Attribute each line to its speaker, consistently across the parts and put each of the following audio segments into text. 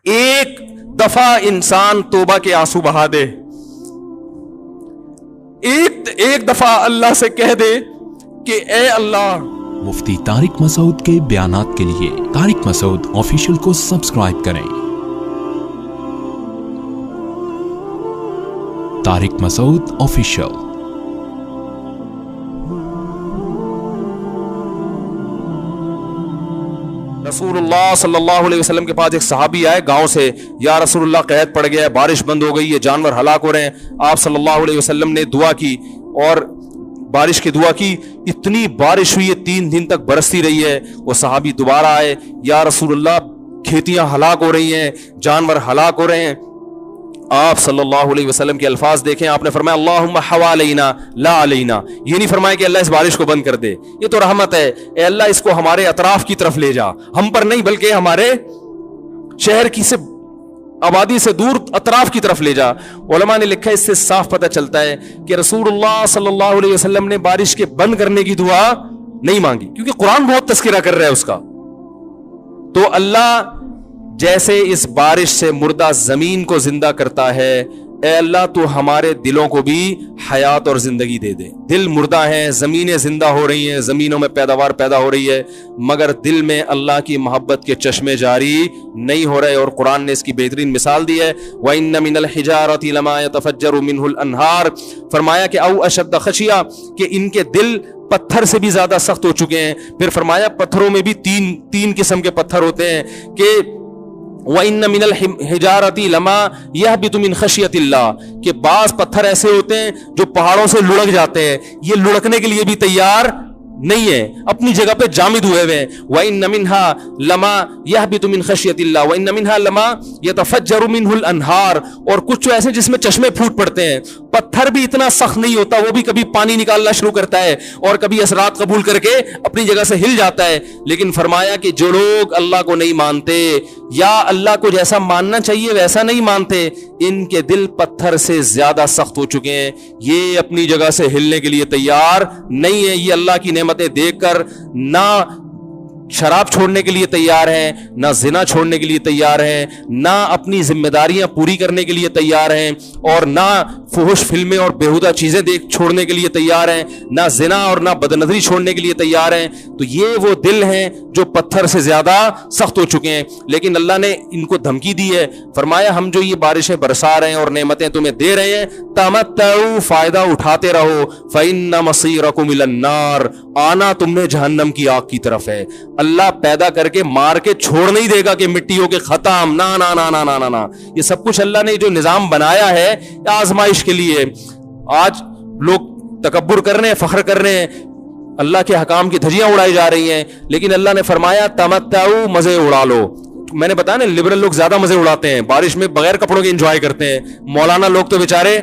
Speaker 1: ایک دفعہ انسان توبہ کے آنسو بہا دے, ایک دفعہ اللہ سے کہہ دے کہ اے اللہ.
Speaker 2: مفتی طارق مسعود کے بیانات کے لیے طارق مسعود آفیشیل کو سبسکرائب کریں. طارق مسعود آفیشیل.
Speaker 1: رسول اللہ صلی اللہ علیہ وسلم کے پاس ایک صحابی آئے گاؤں سے, یا رسول اللہ قحط پڑ گیا ہے, بارش بند ہو گئی ہے, جانور ہلاک ہو رہے ہیں. آپ صلی اللہ علیہ وسلم نے دعا کی اور بارش کی دعا کی. اتنی بارش ہوئی ہے 3 دن تک برستی رہی ہے. وہ صحابی دوبارہ آئے, یا رسول اللہ کھیتیاں ہلاک ہو رہی ہیں, جانور ہلاک ہو رہے ہیں. آپ صلی اللہ علیہ وسلم کے الفاظ دیکھیں, آپ نے فرمایا اللہم حوالینا لا علینا. یہ نہیں فرمایا کہ اللہ اس بارش کو بند کر دے, یہ تو رحمت ہے, اے اللہ اس کو ہمارے اطراف کی طرف لے جا, ہم پر نہیں بلکہ ہمارے شہر کی سے آبادی سے دور اطراف کی طرف لے جا. علماء نے لکھا اس سے صاف پتہ چلتا ہے کہ رسول اللہ صلی اللہ علیہ وسلم نے بارش کے بند کرنے کی دعا نہیں مانگی, کیونکہ قرآن بہت تذکرہ کر رہا ہے اس کا. تو اللہ جیسے اس بارش سے مردہ زمین کو زندہ کرتا ہے, اے اللہ تو ہمارے دلوں کو بھی حیات اور زندگی دے دے. دل مردہ ہیں, زمینیں زندہ ہو رہی ہیں, زمینوں میں پیداوار پیدا ہو رہی ہے, مگر دل میں اللہ کی محبت کے چشمے جاری نہیں ہو رہے. اور قرآن نے اس کی بہترین مثال دی ہے, وَإِنَّ مِنَ الْحِجَارَةِ لَمَا يَتَفَجَّرُ مِنْهُ الْأَنْهَارُ. فرمایا کہ او اشد خشیہ, کہ ان کے دل پتھر سے بھی زیادہ سخت ہو چکے ہیں. پھر فرمایا پتھروں میں بھی تین قسم کے پتھر ہوتے ہیں کہ وَإِنَّ مِنَ الْحِجَارَةِ لَمَا يَهْبِطُ مِنْ خَشْيَةِ اللَّهِ, کہ بعض پتھر ایسے ہوتے ہیں جو پہاڑوں سے لڑک جاتے ہیں, یہ لڑکنے کے لیے بھی تیار نہیں ہے, اپنی جگہ پہ جامد ہوئے ہوئے. وَإِنَّ مِنْهَا لَمَا يَهْبِطُ مِنْ خَشْيَةِ اللَّهِ وَإِنَّ مِنْهَا لَمَا يَتَفَجَّرُ مِنْهُ الْأَنْهَارُ. اور کچھ ایسے جس میں چشمے پھوٹ پڑتے ہیں. پتھر بھی اتنا سخت نہیں ہوتا, وہ بھی کبھی پانی نکالنا شروع کرتا ہے اور کبھی اثرات قبول کر کے اپنی جگہ سے ہل جاتا ہے. لیکن فرمایا کہ جو لوگ اللہ کو نہیں مانتے یا اللہ کو جیسا ماننا چاہیے ویسا نہیں مانتے, ان کے دل پتھر سے زیادہ سخت ہو چکے ہیں, یہ اپنی جگہ سے ہلنے کے لیے تیار نہیں ہے. یہ اللہ کی نعمتیں دیکھ کر نہ شراب چھوڑنے کے لیے تیار ہیں, نہ زنا چھوڑنے کے لیے تیار ہیں, نہ اپنی ذمہ داریاں پوری کرنے کے لیے تیار ہیں, اور نہ فحش فلمیں اور بیہودہ چیزیں چھوڑنے کے لیے تیار ہیں, نہ زنا اور نہ بدنظری چھوڑنے کے لیے تیار ہیں. تو یہ وہ دل ہیں جو پتھر سے زیادہ سخت ہو چکے ہیں. لیکن اللہ نے ان کو دھمکی دی ہے, فرمایا ہم جو یہ بارشیں برسا رہے ہیں اور نعمتیں تمہیں دے رہے ہیں, تمتعوا, فائدہ اٹھاتے رہو, فإن مصيركم إلى النار, آنا تم نے جہنم کی آگ کی طرف ہے. اللہ پیدا کر کے مار کے چھوڑ نہیں دے گا کہ مٹی ہو کے ختم, نا نا نا نا نا نا. یہ سب کچھ اللہ نے جو نظام بنایا ہے آزمائش کے لیے. آج لوگ تکبر کر رہے ہیں, فخر کر رہے ہیں, اللہ کے حکام کی دھجیاں اڑائی جا رہی ہیں, لیکن اللہ نے فرمایا تمتعوا, مزے اڑا لو. میں نے بتایا نا لبرل لوگ زیادہ مزے اڑاتے ہیں, بارش میں بغیر کپڑوں کے انجوائے کرتے ہیں. مولانا لوگ تو بیچارے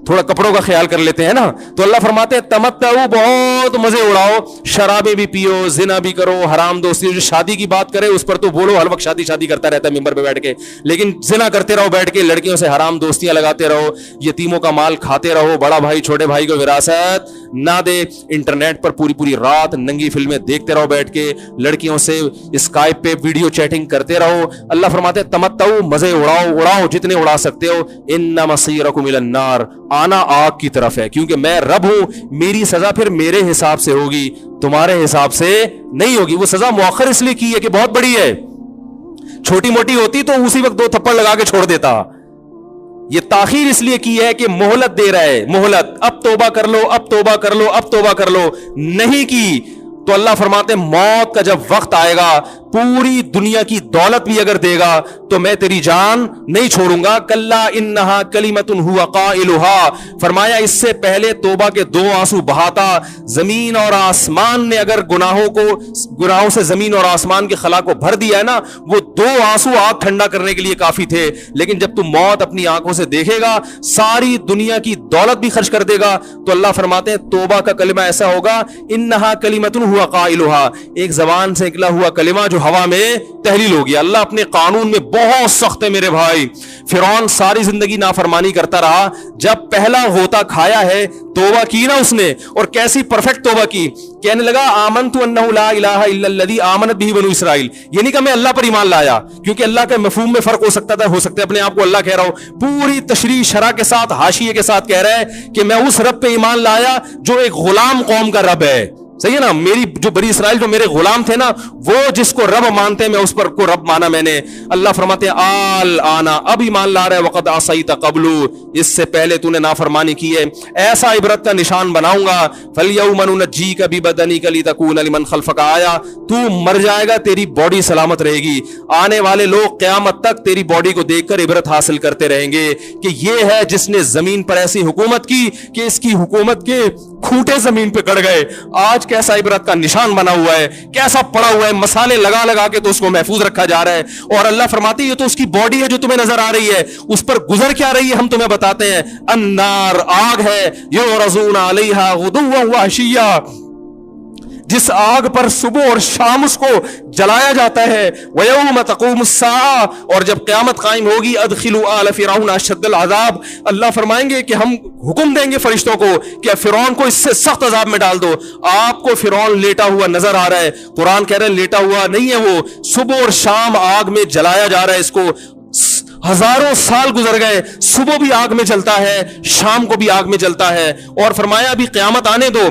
Speaker 1: تھوڑا کپڑوں کا خیال کر لیتے ہیں نا. تو اللہ فرماتے ہیں تمتعوا, بہت مزے اڑاؤ, شرابیں بھی پیو, زنا بھی کرو, حرام دوستی. جو شادی کی بات کرے اس پر تو بولو, ہر وقت شادی شادی کرتا رہتا ہے ممبر پہ بیٹھ کے, لیکن زنا کرتے رہو بیٹھ کے, لڑکیوں سے حرام دوستیاں لگاتے رہو, یتیموں کا مال کھاتے رہو, بڑا بھائی چھوٹے بھائی کو وراثت نہ دے, انٹرنیٹ پر پوری رات ننگی فلمیں دیکھتے رہو بیٹھ کے, لڑکیوں سے اسکائپ پہ ویڈیو چیٹنگ کرتے رہو. اللہ فرماتے ہیں تمتعوا, مزے اڑاؤ جتنے اڑا سکتے ہو. ان مصيركم الى النار, آنا آگ کی طرف ہے, کیونکہ میں رب ہوں, میری سزا پھر میرے حساب سے ہوگی, تمہارے حساب سے نہیں ہوگی. وہ سزا مؤخر اس لیے کی ہے کہ بہت بڑی ہے, چھوٹی موٹی ہوتی تو اسی وقت 2 تھپڑ لگا کے چھوڑ دیتا. یہ تاخیر اس لیے کی ہے کہ مہلت دے رہا ہے, مہلت, اب توبہ کر لو, اب توبہ کر لو, اب توبہ کر لو. نہیں کی تو اللہ فرماتے ہیں موت کا جب وقت آئے گا, پوری دنیا کی دولت بھی اگر دے گا تو میں تیری جان نہیں چھوڑوں گا. کلا انہا کلمۃ ہوا قائلھا, فرمایا اس سے پہلے توبہ کے 2 آنسو بہاتا. زمین اور آسمان نے اگر گناہوں سے زمین اور آسمان کے خلا کو بھر دیا ہے نا, وہ 2 آنسو آگ ٹھنڈا کرنے کے لیے کافی تھے. لیکن جب تم موت اپنی آنکھوں سے دیکھے گا, ساری دنیا کی دولت بھی خرچ کر دے گا, تو اللہ فرماتے ہیں توبہ کا کلمہ ایسا ہوگا, انہا کلمۃ ہوا قائلھا, ایک زبان سے نکلا ہوا کلمہ جو ہوا میں تحلیل ہو گیا. اللہ اپنے قانون میں بہت سخت ہے میرے بھائی. فرعون ساری زندگی نافرمانی کرتا رہا, جب پہلا غوطہ کھایا ہے توبہ کی نا اس نے, اور کیسی پرفیکٹ توبہ کی. कहने लगा आमनतु अन्नहु ला इलाहा इल्लल्लज़ी आमनत बिही बनु इसराइल। ये नहीं कि मैं अल्लाह पर ईमान लाया, क्योंकि अल्लाह के मफहूम में फर्क हो सकता था, हो सकता है अपने आप को अल्लाह कह रहा हो। पूरी तशरीह शरह के साथ, हाशिये के साथ कह रहा है कि मैं उस रब पे ईमान लाया जो एक गुलाम कौम का रब है। सही है ना, मेरी जो बनी इसराइल जो मेरे गुलाम थे ना, वो जिसको रब मानते हैं, मैं उस पर को रब माना मैंने। अल्लाह फरमाते हैं आल आना, अब ईमान ला रहा है, वक़द आसैत क़ब्लु, इससे पहले तूने नाफरमानी की है, ऐसा इबरत का निशान बनाऊंगा। फल्यौम नुनज्जीका बिबदनिका लितकूना लिमन खल्फका आया, तू मर जाएगा, तेरी बॉडी सलामत रहेगी, आने वाले लोग क़यामत तक तेरी बॉडी को देखकर इबरत हासिल करते रहेंगे कि ये है जिसने जमीन पर ऐसी हुकूमत की कि इसकी हुकूमत के खूंटे जमीन पे गड़ गए। आज कैसा इबरत का निशान बना हुआ है, कैसा पड़ा हुआ है, मसाले लगा लगा के तो उसको महफूज रखा जा रहा है। और अल्लाह फरमाती है ये तो उसकी बॉडी है जो तुम्हें नजर आ रही है, उस पर गुजर क्या रही है हम तुम्हें बताते हैं। अन्नार, आग है, युरज़ूना अलैहा गुदुव्वन व अशिय्या, जिस आग पर सुबह और शाम उसको जलाया जाता है। वयौम तक़ूमुस्साअ, और जब क़यामत कायम होगी, अदखिलू आल फ़िरऔन अशद्दल अज़ाब, अल्लाह फरमाएंगे कि हम हुक्म देंगे फरिश्तों को कि फ़िरऔन को इससे सख्त अज़ाब में डाल दो। आपको फ़िरऔन लेटा हुआ नजर आ रहा है, कुरान कह रहा है लेटा हुआ नहीं है, वो सुबह और शाम आग में जलाया जा रहा है। इसको हजारों साल गुजर गए, सुबह भी आग में जलता है, शाम को भी आग में जलता है। और फरमाया अभी क़यामत आने दो,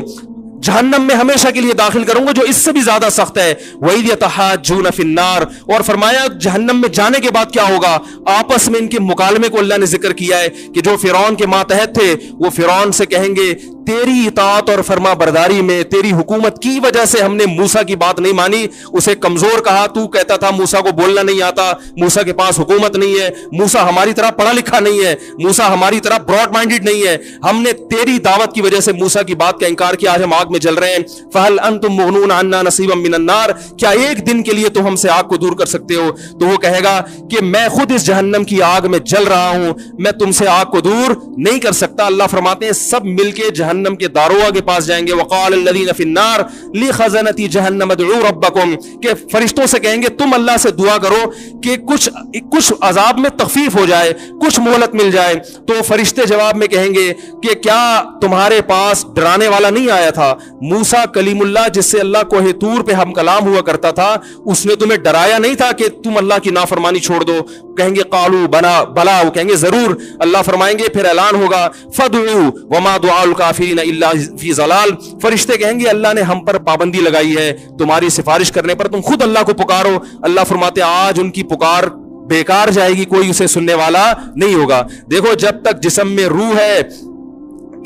Speaker 1: जहन्नम में हमेशा के लिए दाखिल करूंगा जो इससे भी ज्यादा सख्त है। वही यतहाज्जून फिन्नार, और फरमाया जहन्नम में जाने के बाद क्या होगा, आपस में इनके मुकालमे को अल्लाह ने जिक्र किया है कि जो फिरौन के मातहत थे वो फिरौन से कहेंगे तेरी इताअत और फरमा बरदारी में, तेरी हुकूमत की वजह से हमने मूसा की बात नहीं मानी, उसे कमजोर कहा, तू कहता था मूसा को बोलना नहीं आता, मूसा के पास हुकूमत नहीं है, मूसा हमारी तरह पढ़ा लिखा नहीं है, मूसा हमारी तरह ब्रॉड माइंडेड नहीं है, हमने तेरी दावत की वजह से मूसा की बात का इंकार किया, आज हम आग में जल रहे हैं। फहल अंतुम मुगनून अन्ना नसीबम मिनन नार, क्या एक दिन के लिए तो हमसे आग को दूर कर सकते हो? तो वो कहेगा कि मैं खुद इस जहन्नम की आग में जल रहा हूं, मैं तुमसे आग को दूर नहीं कर सकता। अल्लाह फरमाते हैं सब मिलके जहन्नम के दारोगा के पास जाएंगे। वक़ाल लल्लज़ीना फ़िन्नार लिख़ज़नती जहन्नम उदऊ रब्बकुम, के फरिश्तों से कहेंगे तुम अल्लाह से दुआ करो कि कुछ अजाब में तखफीफ हो जाए, कुछ मोहलत मिल जाए। तो फरिश्ते जवाब में कहेंगे कि क्या तुम्हारे पास डराने वाला नहीं आया था? मूसा कलीमुल्लाह जिससे अल्लाह कोहे तूर पे हम कलाम हुआ करता था, उसने तुम्हें डराया नहीं था कि तुम अल्लाह की नाफरमानी छोड़ दो? कहेंगे कालू बला, वो कहेंगे जरूर। अल्लाह फरमाएंगे फिर ऐलान होगा फदउ वमा दुआउल काफिरीन इल्ला फी ज़लाल, फरिश्ते कहेंगे अल्लाह ने हम पर पाबंदी लगाई है तुम्हारी सिफारिश करने पर, तुम खुद अल्लाह को पुकारो। अल्लाह फरमाते आज उनकी पुकार बेकार जाएगी, कोई उसे सुनने वाला नहीं होगा। देखो जब तक जिस्म में रूह है,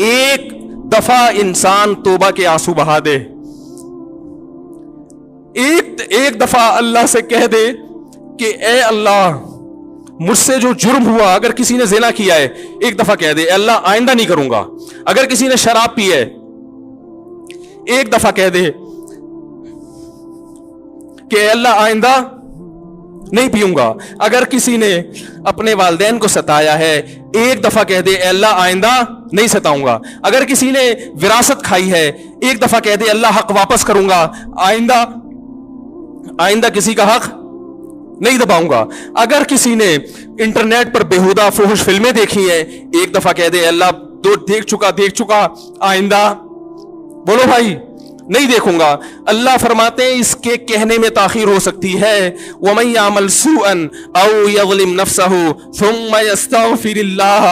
Speaker 1: एक दफा इंसान तौबा के आंसू बहा दे, एक दफा अल्लाह से कह दे कि ए अल्लाह मुझसे जो जुर्म हुआ, अगर किसी ने ज़िना किया है एक दफा कह दे अल्लाह आइंदा नहीं करूंगा। अगर किसी ने शराब पी है एक दफा कह दे कि अल्लाह आइंदा नहीं पीऊंगा। अगर किसी ने अपने वालिदैन को सताया है एक दफा कह दे अल्लाह आइंदा नहीं सताऊंगा। अगर किसी ने विरासत खाई है एक दफा कह दे अल्लाह हक वापस करूंगा, आइंदा किसी का हक नहीं दबाऊंगा। अगर किसी ने इंटरनेट पर बेहुदा फुहश फिल्में देखी हैं एक दफा कह दे अल्लाह तो देख चुका, आइंदा बोलो भाई नहीं देखूंगा। अल्लाह फरमाते हैं इसके कहने में ताखीर हो सकती है। वमन यामल सूअन औ यज़लिम नफ्सहु सुम्मा यस्तग़फिरिल्लाह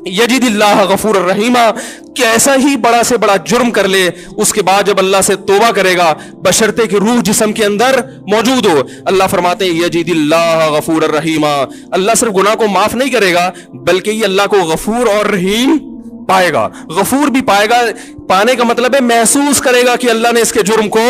Speaker 1: यजिदिल्लाह गफूर रहीमा, कैसा ही बड़ा से बड़ा जुर्म कर ले उसके बाद जब अल्लाह से तौबा करेगा बशर्ते कि रूह जिस्म के अंदर मौजूद हो, अल्लाह फरमाते हैं यजिदिल्लाह गफूर रहीमा, अल्लाह सिर्फ गुनाह को माफ नहीं करेगा बल्कि ये अल्लाह को गफूर और रहीम पाएगा। गफूर भी पाएगा, पाने का मतलब है महसूस करेगा कि अल्लाह ने इसके जुर्म को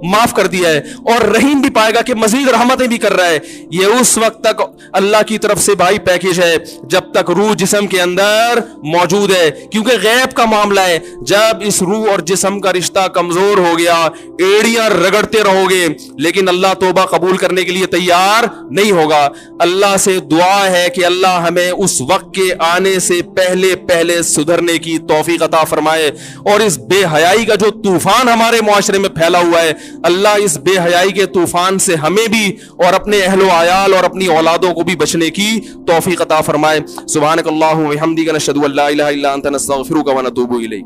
Speaker 1: माफ कर दिया है, और रहीम भी पाएगा कि मजीद रहमतें भी कर रहा है। ये उस वक्त तक अल्लाह की तरफ से भाई पैकेज है जब तक रूह जिस्म के अंदर मौजूद है, क्योंकि गैब का मामला है। जब इस रूह और जिस्म का रिश्ता कमजोर हो गया एड़ियां रगड़ते रहोगे लेकिन अल्लाह तौबा कबूल करने के लिए तैयार नहीं होगा। अल्लाह से दुआ है कि अल्लाह हमें उस वक्त के आने से पहले पहले सुधरने की तौफीक अता फरमाए, और इस बेहयाई का जो तूफान हमारे मुआशरे में फैला हुआ है अल्लाह इस बेहयाई के तूफान से हमें भी और अपने अहलो आयाल और अपनी औलादों को भी बचने की तौफीक अता फरमाए। सुब्हानकल्लाहु व बिहम्दिका नशहदु अल्ला इलाहा इल्ला अंता नस्तगफिरुका व नतूबु इलैक।